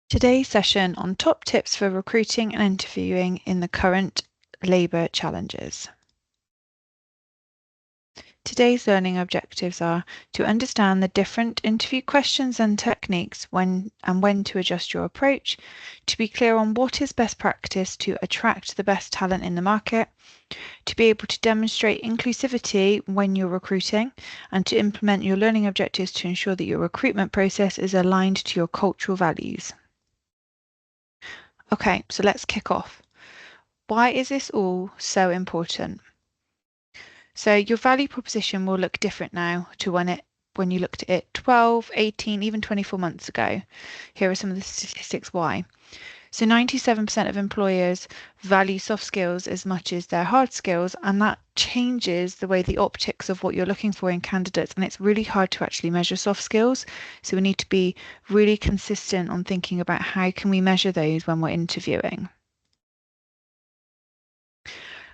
Today's session on top tips for recruiting and interviewing in the current labour challenges. Today's learning objectives are to understand the different interview questions and techniques when to adjust your approach, to be clear on what is best practice to attract the best talent in the market, to be able to demonstrate inclusivity when you're recruiting, and to implement your learning objectives to ensure that your recruitment process is aligned to your cultural values. Okay, so let's kick off. Why is this all so important? So your value proposition will look different now to when you looked at it 12, 18, even 24 months ago. Here are some of the statistics why. So 97% of employers value soft skills as much as their hard skills, and that changes the way the optics of what you're looking for in candidates. And it's really hard to actually measure soft skills. So we need to be really consistent on thinking about how can we measure those when we're interviewing.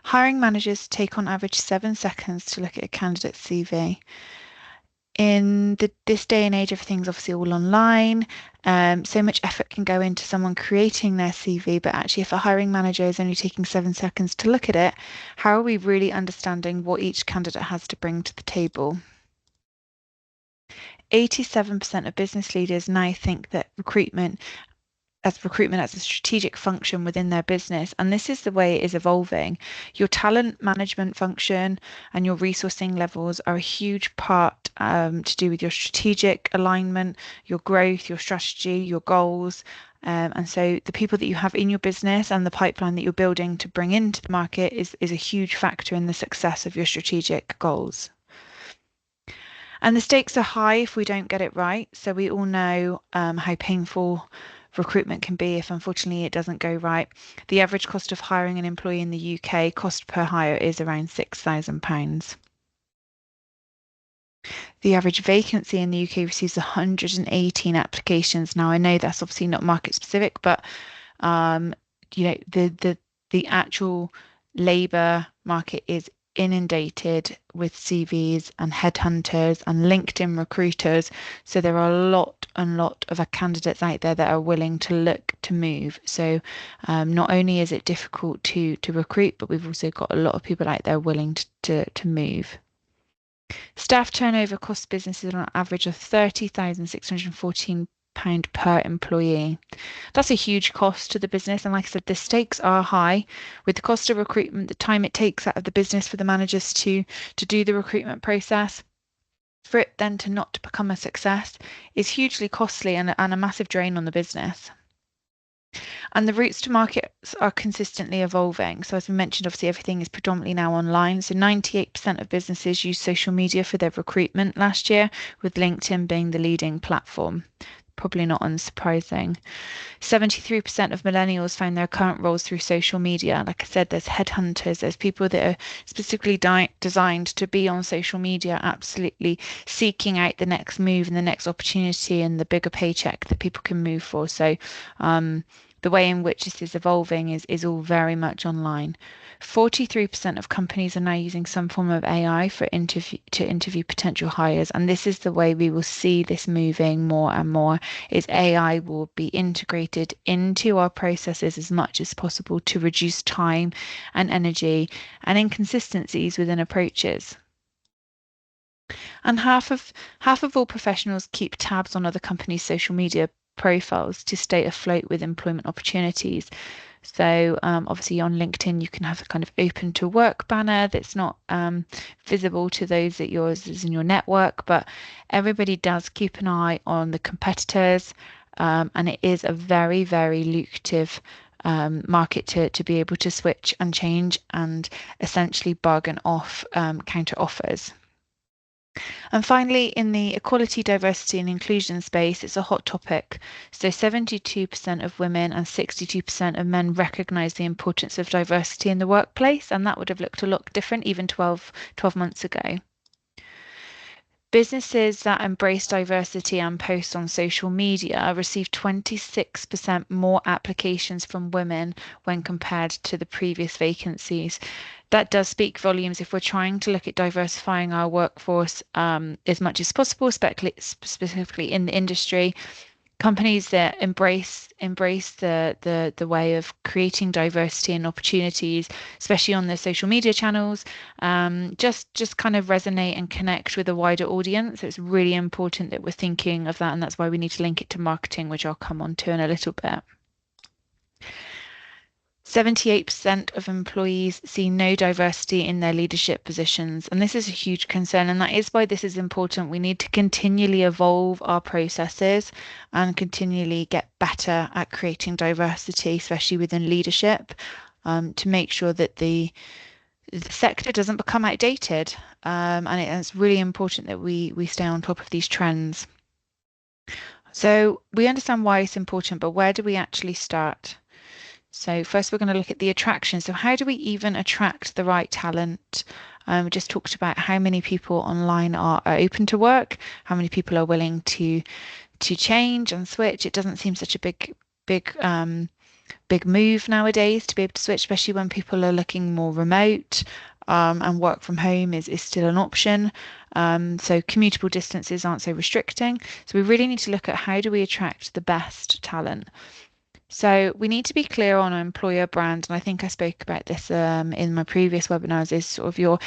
Hiring managers take on average 7 seconds to look at a candidate's CV. In this day and age, everything's obviously all online. So much effort can go into someone creating their CV, but actually, if a hiring manager is only taking 7 seconds to look at it, how are we really understanding what each candidate has to bring to the table? 87% of business leaders now think that recruitment as a strategic function within their business. And this is the way it is evolving. Your talent management function and your resourcing levels are a huge part to do with your strategic alignment, your growth, your strategy, your goals. And so the people that you have in your business and the pipeline that you're building to bring into the market is a huge factor in the success of your strategic goals. And the stakes are high if we don't get it right. So we all know how painful recruitment can be if unfortunately it doesn't go right. The average cost of hiring an employee in the UK, cost per hire, is around £6,000. The average vacancy in the UK receives 118 applications. Now I know that's obviously not market specific, but the actual labour market is inundated with CVs and headhunters and LinkedIn recruiters. So there are a lot of candidates out there that are willing to look to move. So not only is it difficult to recruit, but we've also got a lot of people out there willing to move. Staff turnover costs businesses on average of £30,614 per employee. That's a huge cost to the business. And like I said, the stakes are high with the cost of recruitment, the time it takes out of the business for the managers to do the recruitment process. For it then to not become a success is hugely costly and a massive drain on the business. And the routes to markets are consistently evolving. So as we mentioned, obviously everything is predominantly now online. So 98% of businesses use social media for their recruitment last year, with LinkedIn being the leading platform. Probably not unsurprising. 73% of millennials find their current roles through social media. Like I said, there's headhunters, there's people that are specifically designed to be on social media, absolutely seeking out the next move and the next opportunity and the bigger paycheck that people can move for. So the way in which this is evolving is all very much online. 43% of companies are now using some form of AI to interview potential hires, and this is the way we will see this moving more and more. Is AI will be integrated into our processes as much as possible to reduce time and energy and inconsistencies within approaches. And half of all professionals keep tabs on other companies' social media profiles to stay afloat with employment opportunities. So obviously on LinkedIn, you can have a kind of open to work banner that's not visible to those that yours is in your network, but everybody does keep an eye on the competitors. And it is a very, very lucrative market to be able to switch and change and essentially bargain off counter offers. And finally, in the equality, diversity, and inclusion space, it's a hot topic. So 72% of women and 62% of men recognise the importance of diversity in the workplace, and that would have looked a lot different even 12 months ago. Businesses that embrace diversity and post on social media receive 26% more applications from women when compared to the previous vacancies. That does speak volumes if we're trying to look at diversifying our workforce as much as possible, specifically in the industry. companies that embrace the way of creating diversity and opportunities, especially on their social media channels, just kind of resonate and connect with a wider audience. So it's really important that we're thinking of that, and that's why we need to link it to marketing, which I'll come on to in a little bit. 78% of employees see no diversity in their leadership positions, and this is a huge concern, and that is why this is important. We need to continually evolve our processes and continually get better at creating diversity, especially within leadership, to make sure that the sector doesn't become outdated. And it's really important that we stay on top of these trends. So we understand why it's important, but where do we actually start? So first we're going to look at the attraction. So how do we even attract the right talent? We just talked about how many people online are open to work, how many people are willing to change and switch. It doesn't seem such a big move nowadays to be able to switch, especially when people are looking more remote, and work from home is still an option. So commutable distances aren't so restricting. So we really need to look at how do we attract the best talent. So we need to be clear on our employer brand, and I think I spoke about this in my previous webinars, is sort of your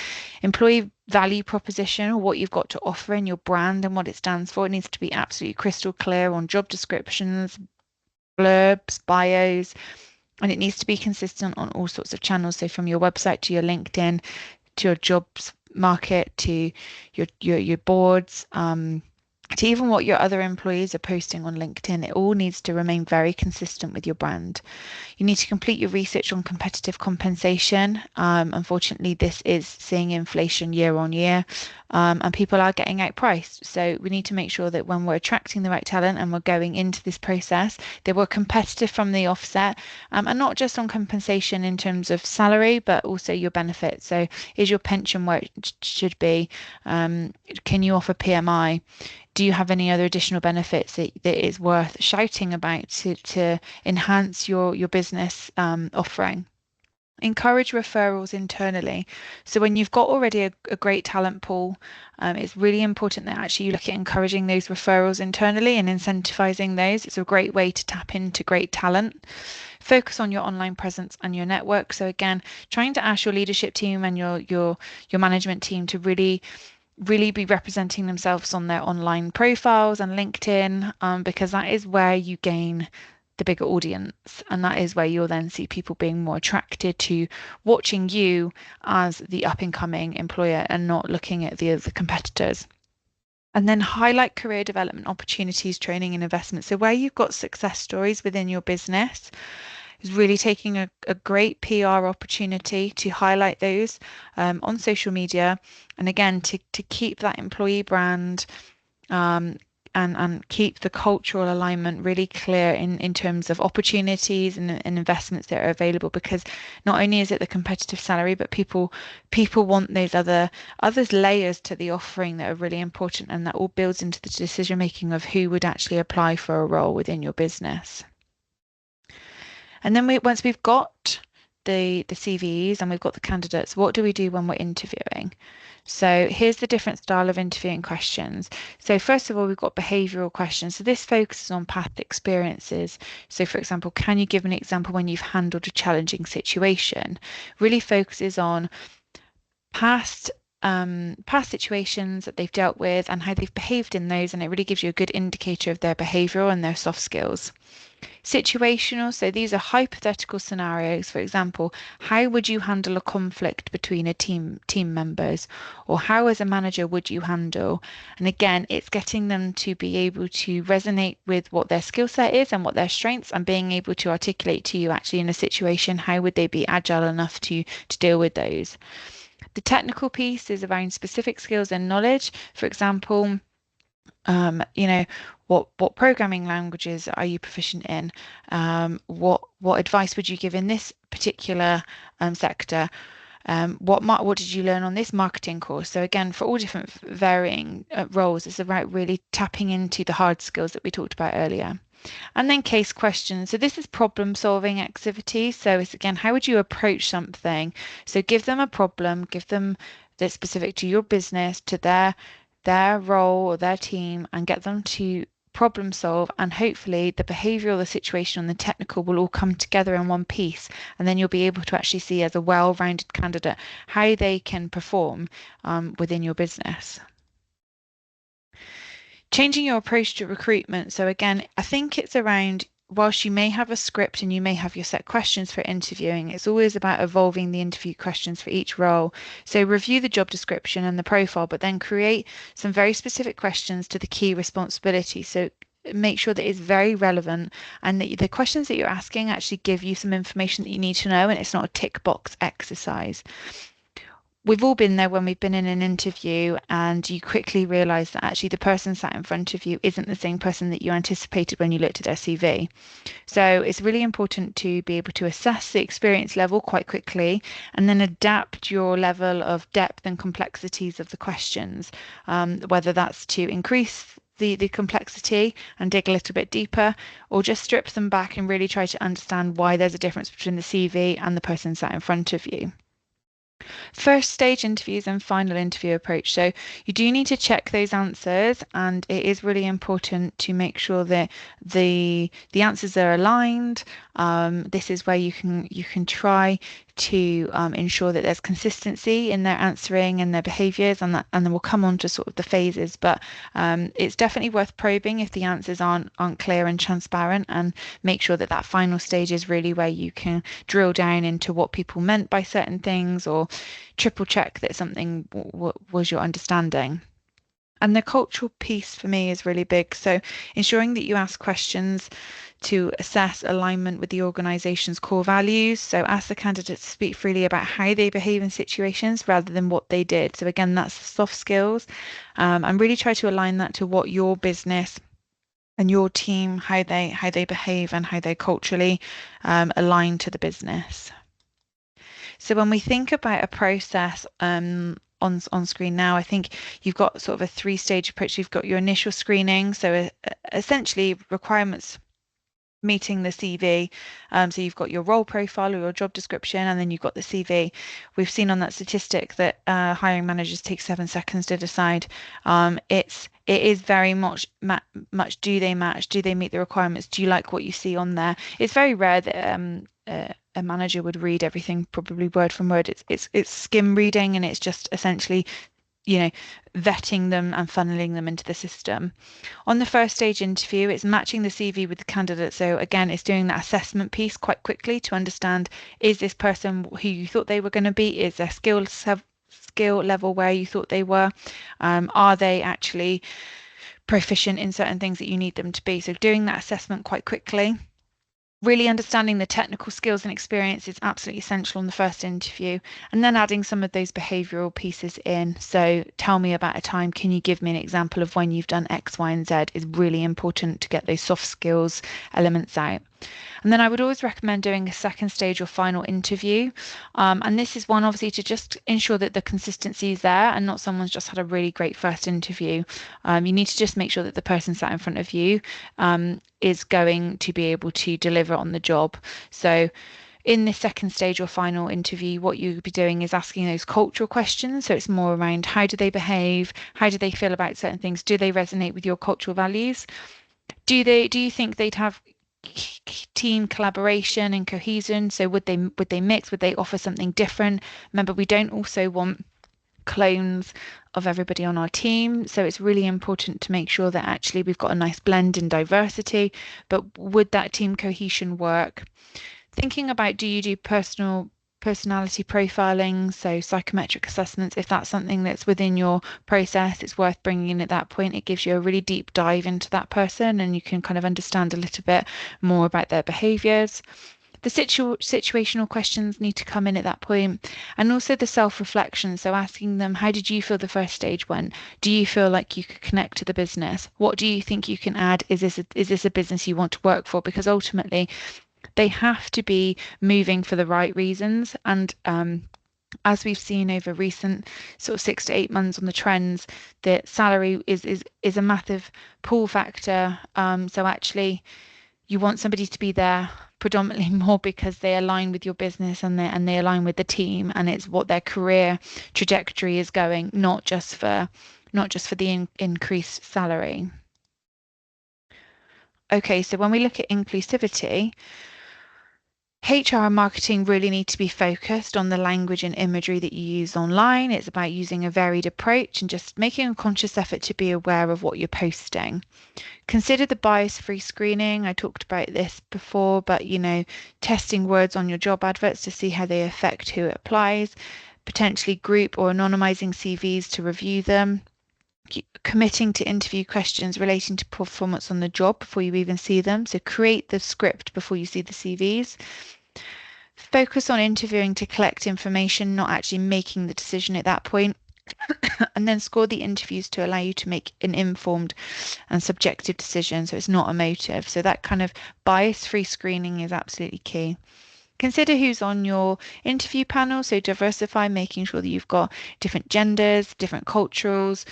employee value proposition, or what you've got to offer in your brand and what it stands for. It needs to be absolutely crystal clear on job descriptions, blurbs, bios, and it needs to be consistent on all sorts of channels. So from your website to your LinkedIn, to your jobs market, to your boards, to even what your other employees are posting on LinkedIn. It all needs to remain very consistent with your brand. You need to complete your research on competitive compensation. Unfortunately, this is seeing inflation year on year, and people are getting outpriced. So we need to make sure that when we're attracting the right talent and we're going into this process, that we're competitive from the offset, and not just on compensation in terms of salary, but also your benefits. So is your pension where it should be? Can you offer PMI? Do you have any other additional benefits that is worth shouting about to enhance your business offering? Encourage referrals internally. So when you've got already a great talent pool, it's really important that actually you look at encouraging those referrals internally and incentivizing those. It's a great way to tap into great talent. Focus on your online presence and your network. So again, trying to ask your leadership team and your management team to really be representing themselves on their online profiles and LinkedIn, because that is where you gain the bigger audience, and that is where you'll then see people being more attracted to watching you as the up and coming employer and not looking at the other competitors. And then highlight career development opportunities, training and investment. So where you've got success stories within your business, is really taking a great PR opportunity to highlight those on social media. And again, to keep that employee brand, and keep the cultural alignment really clear in terms of opportunities and investments that are available, because not only is it the competitive salary, but people want those others layers to the offering that are really important, and that all builds into the decision making of who would actually apply for a role within your business. And then once we've got the CVs and we've got the candidates, what do we do when we're interviewing? So here's the different style of interviewing questions. So first of all, we've got behavioural questions. So this focuses on past experiences. So for example, can you give an example when you've handled a challenging situation? Really focuses on past situations that they've dealt with and how they've behaved in those, and it really gives you a good indicator of their behavioural and their soft skills. Situational, so these are hypothetical scenarios. For example, how would you handle a conflict between a team members, or how as a manager would you handle? And again, it's getting them to be able to resonate with what their skill set is and what their strengths, and being able to articulate to you actually in a situation how would they be agile enough to deal with those. The technical piece is around specific skills and knowledge. For example, what programming languages are you proficient in? What advice would you give in this particular sector? What did you learn on this marketing course? So again, for all different varying roles, it's about really tapping into the hard skills that we talked about earlier. And then case questions. So this is problem solving activity. So it's again, how would you approach something? So give them a problem, give them that's specific to your business, to their role or their team, and get them to problem solve, and hopefully the behavioral, the situational, and the technical will all come together in one piece. And then you'll be able to actually see as a well-rounded candidate how they can perform within your business. Changing your approach to recruitment. So again, I think it's around, whilst you may have a script and you may have your set questions for interviewing, it's always about evolving the interview questions for each role. So review the job description and the profile, but then create some very specific questions to the key responsibilities. So make sure that it's very relevant and that the questions that you're asking actually give you some information that you need to know, and it's not a tick box exercise. We've all been there when we've been in an interview and you quickly realize that actually the person sat in front of you isn't the same person that you anticipated when you looked at their CV. So it's really important to be able to assess the experience level quite quickly and then adapt your level of depth and complexities of the questions, whether that's to increase the complexity and dig a little bit deeper, or just strip them back and really try to understand why there's a difference between the CV and the person sat in front of you. First stage interviews and final interview approach. So you do need to check those answers, and it is really important to make sure that the answers are aligned. This is where you can try to ensure that there's consistency in their answering and their behaviours, and then we'll come on to sort of the phases. But it's definitely worth probing if the answers aren't clear and transparent, and make sure that that final stage is really where you can drill down into what people meant by certain things, or triple check that something was your understanding. And the cultural piece for me is really big. So ensuring that you ask questions to assess alignment with the organisation's core values. So ask the candidates to speak freely about how they behave in situations rather than what they did. So again, that's soft skills. And really try to align that to what your business and your team, how they behave and how they culturally align to the business. So when we think about a process on screen now, I think you've got sort of a three-stage approach. You've got your initial screening, so essentially requirements meeting the CV. So you've got your role profile or your job description, and then you've got the CV. We've seen on that statistic that hiring managers take 7 seconds to decide. It is very much do they match? Do they meet the requirements? Do you like what you see on there? It's very rare that a manager would read everything probably word from word. It's skim reading, and it's just essentially vetting them and funneling them into the system. On the first stage interview, it's matching the CV with the candidate. So again, it's doing that assessment piece quite quickly to understand, is this person who you thought they were going to be? Is their skill level where you thought they were? Are they actually proficient in certain things that you need them to be? So doing that assessment quite quickly. Really understanding the technical skills and experience is absolutely essential in the first interview, and then adding some of those behavioural pieces in. So tell me about a time, can you give me an example of when you've done X, Y, and Z, is really important to get those soft skills elements out. And then I would always recommend doing a second stage or final interview. And this is one, obviously, to just ensure that the consistency is there and not someone's just had a really great first interview. You need to just make sure that the person sat in front of you is going to be able to deliver on the job. So in this second stage or final interview, what you'll be doing is asking those cultural questions. So it's more around, how do they behave? How do they feel about certain things? Do they resonate with your cultural values? Do you think they'd have team collaboration and cohesion? So would they mix? Would they offer something different? Remember, we don't also want clones of everybody on our team, so it's really important to make sure that actually we've got a nice blend in diversity, but would that team cohesion work? Thinking about, do you do personality profiling, so psychometric assessments? If that's something that's within your process, it's worth bringing in at that point. It gives you a really deep dive into that person, and you can kind of understand a little bit more about their behaviors. The situational questions need to come in at that point, and also the self-reflection. So asking them, how did you feel the first stage went? Do you feel like you could connect to the business? What do you think you can add? Is this a business you want to work for? Because ultimately, they have to be moving for the right reasons. And as we've seen over recent sort of 6 to 8 months on the trends, that salary is a massive pull factor. So actually, you want somebody to be there predominantly more because they align with your business and they align with the team, and it's what their career trajectory is going, not just for the increased salary. Okay, so when we look at inclusivity, HR and marketing really need to be focused on the language and imagery that you use online. It's about using a varied approach and just making a conscious effort to be aware of what you're posting. Consider the bias-free screening. I talked about this before, but testing words on your job adverts to see how they affect who it applies, potentially group or anonymizing CVs to review them, committing to interview questions relating to performance on the job before you even see them. So create the script before you see the CVs. Focus on interviewing to collect information, not actually making the decision at that point. And then score the interviews to allow you to make an informed and subjective decision. So it's not emotive. So that kind of bias-free screening is absolutely key. Consider who's on your interview panel. So diversify, making sure that you've got different genders, different cultures,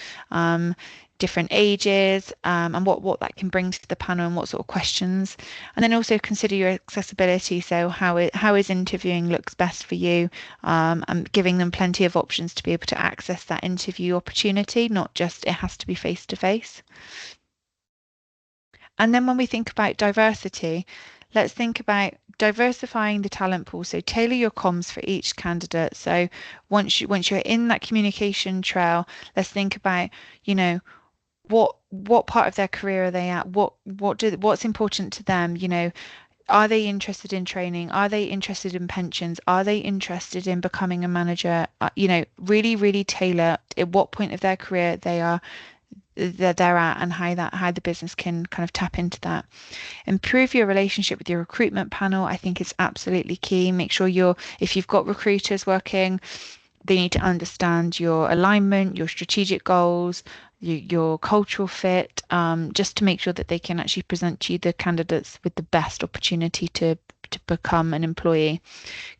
different ages, and what that can bring to the panel and what sort of questions. And then also consider your accessibility. So how is interviewing looks best for you, and giving them plenty of options to be able to access that interview opportunity, not just it has to be face to face. And then when we think about diversity, let's think about diversifying the talent pool. So tailor your comms for each candidate. So once you're in that communication trail, let's think about, what part of their career are they at? What's important to them? Are they interested in training? Are they interested in pensions? Are they interested in becoming a manager? Really, really tailor at what point of their career they're at and how the business can kind of tap into that. Improve your relationship with your recruitment panel. I think is absolutely key. Make sure if you've got recruiters working, they need to understand your alignment, your strategic goals, your cultural fit, just to make sure that they can actually present to you the candidates with the best opportunity to become an employee.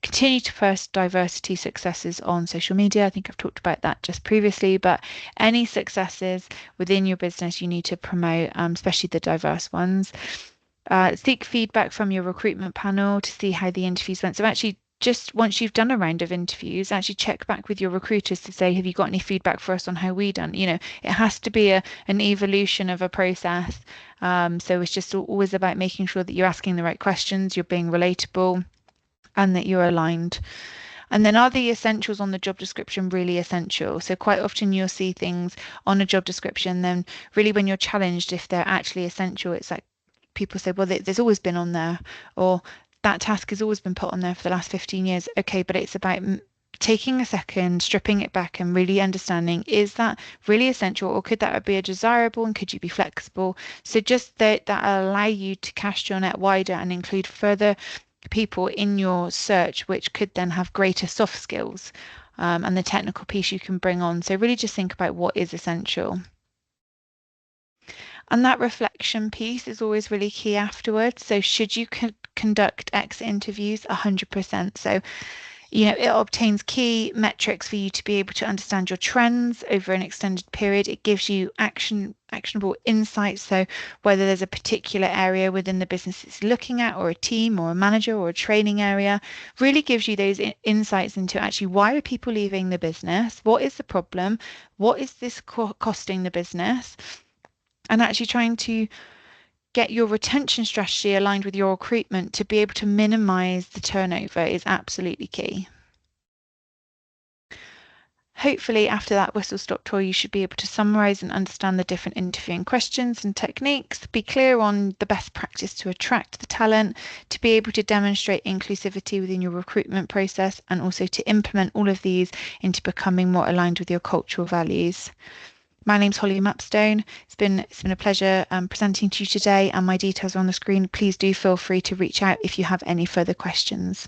Continue to post diversity successes on social media. I think I've talked about that just previously, but any successes within your business you need to promote, especially the diverse ones. Seek feedback from your recruitment panel to see how the interviews went. So actually, just once you've done a round of interviews, actually check back with your recruiters to say, have you got any feedback for us on how we done? It has to be an evolution of a process. So it's just always about making sure that you're asking the right questions, you're being relatable, and that you're aligned. And then are the essentials on the job description really essential? So quite often you'll see things on a job description, then really when you're challenged if they're actually essential, it's like people say, well, there's always been on there, or that task has always been put on there for the last 15 years. Okay, but it's about taking a second, stripping it back and really understanding, is that really essential or could that be a desirable and could you be flexible? So just that allow you to cast your net wider and include further people in your search, which could then have greater soft skills, and the technical piece you can bring on. So really just think about what is essential. And that reflection piece is always really key afterwards. So should you conduct exit interviews? 100%. So, it obtains key metrics for you to be able to understand your trends over an extended period. It gives you actionable insights. So whether there's a particular area within the business it's looking at, or a team, or a manager, or a training area, really gives you those insights into actually why are people leaving the business? What is the problem? What is this costing the business? And actually trying to get your retention strategy aligned with your recruitment to be able to minimize the turnover is absolutely key. Hopefully, after that whistle-stop tour, you should be able to summarize and understand the different interviewing questions and techniques, be clear on the best practice to attract the talent, to be able to demonstrate inclusivity within your recruitment process, and also to implement all of these into becoming more aligned with your cultural values. My name's Holly Mapstone. It's been a pleasure presenting to you today, and my details are on the screen. Please do feel free to reach out if you have any further questions.